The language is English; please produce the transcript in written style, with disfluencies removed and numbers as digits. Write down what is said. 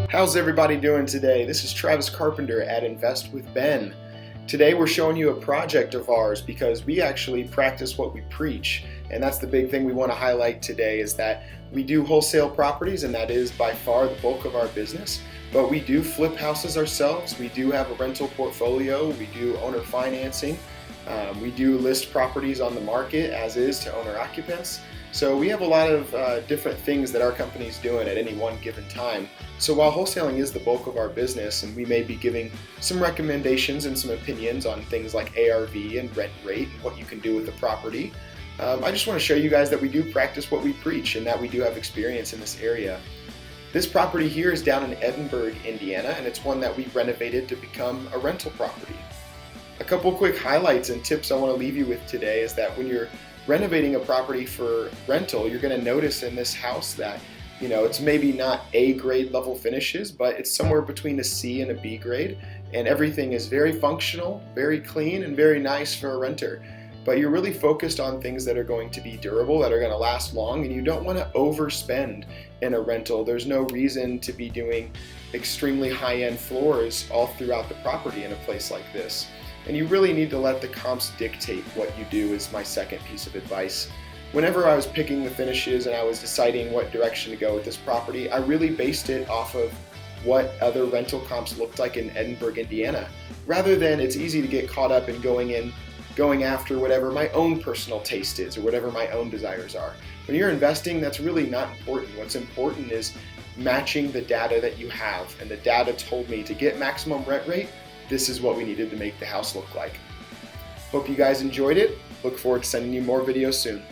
How's everybody doing today? This is Travis Carpenter at InvestWithBen. Today we're showing you a project of ours because we actually practice what we preach. And that's the big thing we want to highlight today, is that we do wholesale properties, and that is by far the bulk of our business. But we do flip houses ourselves. We do have a rental portfolio. We do owner financing. We do list properties on the market as is to owner occupants. So we have a lot of different things that our company is doing at any one given time. So while wholesaling is the bulk of our business, and we may be giving some recommendations and some opinions on things like ARV and rent rate and what you can do with the property, I just want to show you guys that we do practice what we preach and that we do have experience in this area. This property here is down in Edinburgh, Indiana, and it's one that we renovated to become a rental property. A couple quick highlights and tips I want to leave you with today is that when you're renovating a property for rental, you're going to notice in this house that, it's maybe not A grade level finishes, but it's somewhere between a C and a B grade, and everything is very functional, very clean, and very nice for a renter. But you're really focused on things that are going to be durable, that are going to last long, and you don't want to overspend in a rental. There's no reason to be doing extremely high-end floors all throughout the property in a place like this. And you really need to let the comps dictate what you do, is my second piece of advice. Whenever I was picking the finishes and I was deciding what direction to go with this property, I really based it off of what other rental comps looked like in Edinburgh, Indiana, rather than it's easy to get caught up in going after whatever my own personal taste is or whatever my own desires are. When you're investing, that's really not important. What's important is matching the data that you have, and the data told me to get maximum rent rate, this is what we needed to make the house look like. Hope you guys enjoyed it. Look forward to sending you more videos soon.